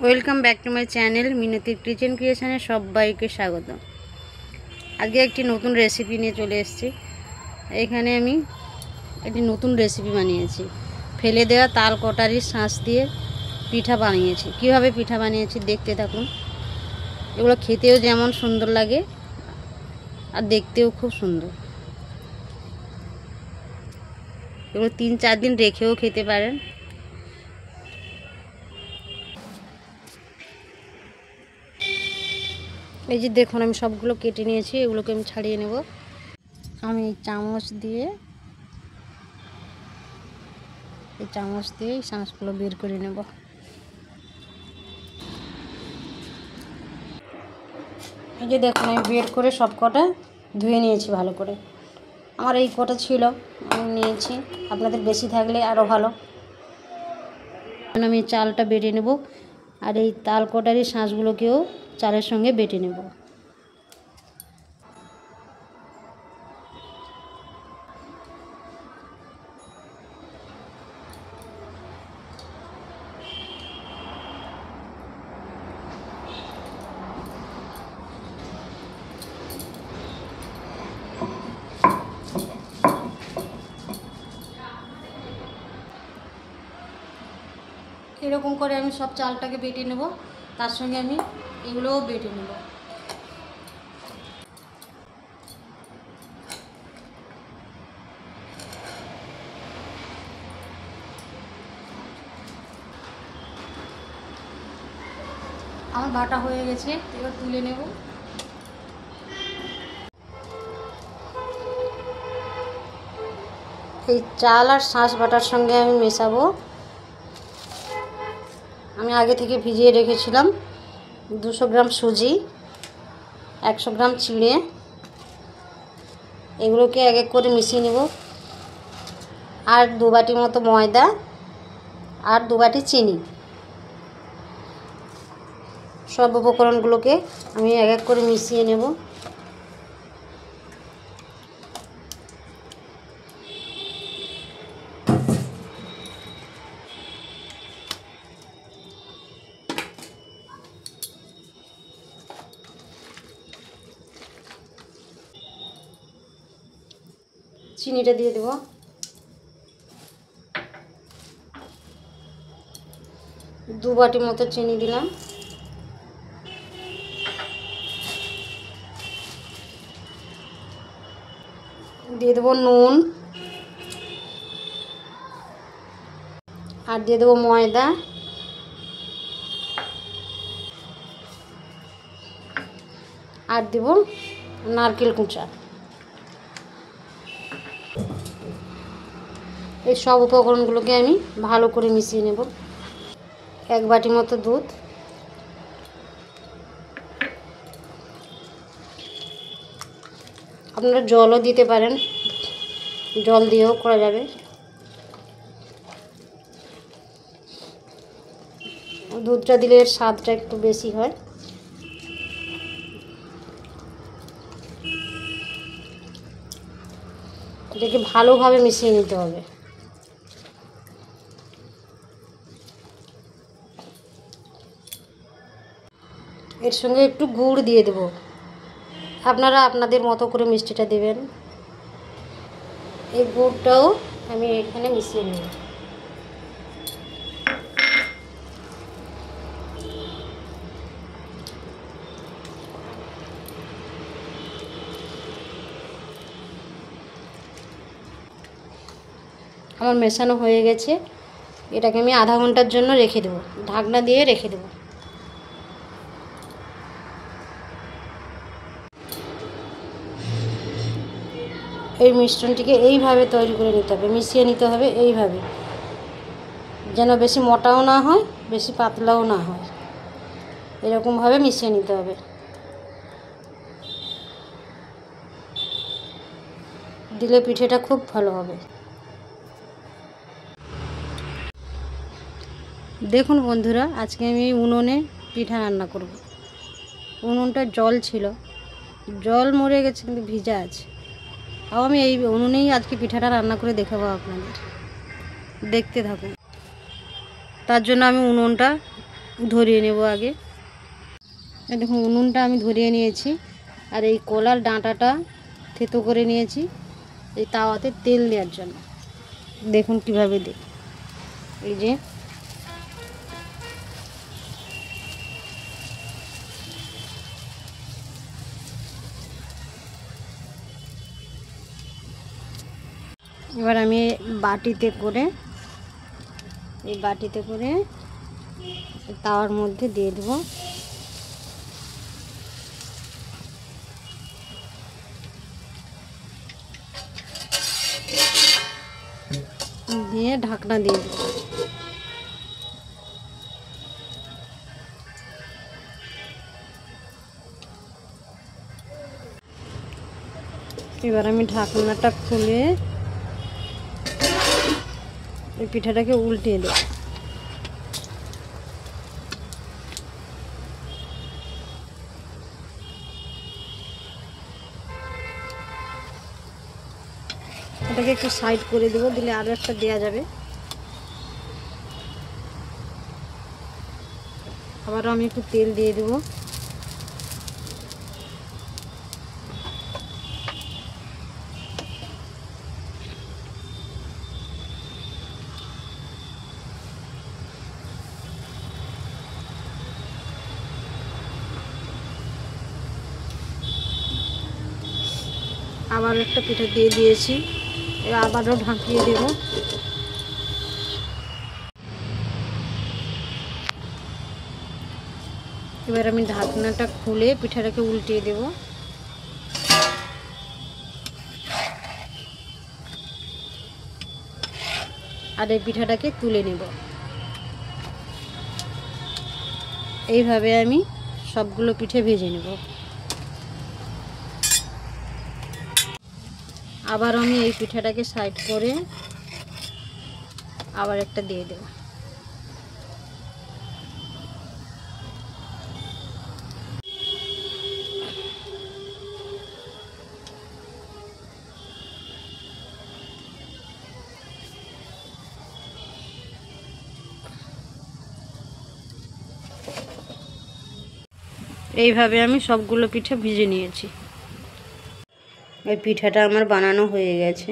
Welcome back to my channel Minati kitchen ক্রিয়েশনে সবাইকে স্বাগত। আজকে একটি নতুন রেসিপি নিয়ে চলে এসেছি। এখানে আমি একটি নতুন রেসিপি বানিয়েছি, ফেলে দেওয়া তাল কটারির শাঁস দিয়ে পিঠা বানিয়েছি। কিভাবে পিঠা বানিয়েছি দেখতে থাকুন। এগুলো খেতেও যেমন সুন্দর লাগে আর দেখতেও খুব সুন্দর। এগুলো 3-4 দিন রেখেও খেতে পারেন। এই যে দেখুন, আমি সবগুলো কেটে নিয়েছি, এগুলোকে আমি ছাড়িয়ে নেব। আমি চামচ দিয়ে এই শাঁসগুলো বের করে নেব। এই যে দেখুন, আমি বের করে সব কটা ধুয়ে নিয়েছি ভালো করে। আমার এই কটা ছিল, আমি নিয়েছি, আপনাদের বেশি থাকলে আরও ভালো। আমি চালটা বেটে নেব, আর এই তাল কটারি শাঁসগুলোকেও চালের সঙ্গে বেটে নেব। এরকম করে আমি সব চালটাকে বেটে নেব, তার সঙ্গে আমি এগুলোও বেটে নেব। আমার বাটা হয়ে গেছে, এবার তুলে নেব। এই চাল আর শাঁস বাটার সঙ্গে আমি মেশাবো। আমি আগে থেকে ভিজিয়ে রেখেছিলাম 200 গ্রাম সুজি, 100 গ্রাম চিড়ে। এগুলোকে এক এক করে মিশিয়ে নেব। আর 2 বাটি মতো ময়দা আর 2 বাটি চিনি। সব উপকরণগুলোকে আমি এক এক করে মিশিয়ে নেব। চিনিটা দিয়ে দেব। দু বাটি মতো চিনি দিলাম। দিয়ে দেবো নুন, আর দিয়ে দেবো ময়দা, আর দেব নারকেল কুঁচা। এই সব উপকরণগুলোকে আমি ভালো করে মিশিয়ে নেব। 1 বাটি মতো দুধ, আপনারা জলও দিতে পারেন, জল দিয়েও করা যাবে। দুধটা দিলে এর স্বাদটা একটু বেশি হয়। এটাকে ভালোভাবে মিশিয়ে নিতে হবে। এর সঙ্গে একটু গুড় দিয়ে দেব, আপনারা আপনাদের মতো করে মিষ্টিটা দেবেন। এই গুড়টাও আমি এখানে মিশিয়ে নেব। আমার মেশানো হয়ে গেছে। এটাকে আমি আধা ঘন্টার জন্য রেখে দেব, ঢাকনা দিয়ে রেখে দেব। এই মিশ্রণটিকে এইভাবে তৈরি করে নিতে হবে, মিশিয়ে নিতে হবে এইভাবে, যেন বেশি মোটাও না হয় বেশি পাতলাও না হয়। এরকমভাবে মিশিয়ে নিতে হবে। দিলে পিঠেটা খুব ভালো হবে। দেখুন বন্ধুরা, আজকে আমি উনুনে পিঠা রান্না করব। উনুনটা জল ছিল, জল মরে গেছে কিন্তু ভিজা আছে। তাও আমি এই উনুনেই আজকে পিঠাটা রান্না করে দেখাবো আপনাদের, দেখতে থাকুন। তার জন্য আমি উনুনটা ধরিয়ে নেব আগে। দেখুন উনুনটা আমি ধরিয়ে নিয়েছি, আর এই কলার ডাঁটাটা থেতো করে নিয়েছি এই তাওয়াতে তেল দেওয়ার জন্য। দেখুন কিভাবে দিই, এই যে এবার আমি বাটিতে করে এই বাটিতে করে তাওয়ার মধ্যে দিয়ে দেবো। দিয়ে ঢাকনা দিয়ে দেবো। এবার আমি ঢাকনাটা খুলে এই পিঠাটাকে উল্টিয়ে দেব। এটাকে একটু সাইড করে দেবো, দিলে আরও একটা দেওয়া যাবে। আবারও আমি একটু তেল দিয়ে দেবো। আবার একটা পিঠা দিয়ে দিয়েছি, আবারও ঢাকিয়ে দেব। এবার আমি ঢাকনাটা খুলে পিঠাটাকে উল্টিয়ে দেব। আর এই পিঠাটাকে তুলে নেব। এইভাবে আমি সবগুলো পিঠে ভেজে নেব। আবার আমি এই পিঠাটাকে সাইড করে আবার একটা দিয়ে দেব। এইভাবে আমি সবগুলো পিঠে ভেজে নিয়েছি। এই পিঠাটা আমার বানানো হয়ে গেছে।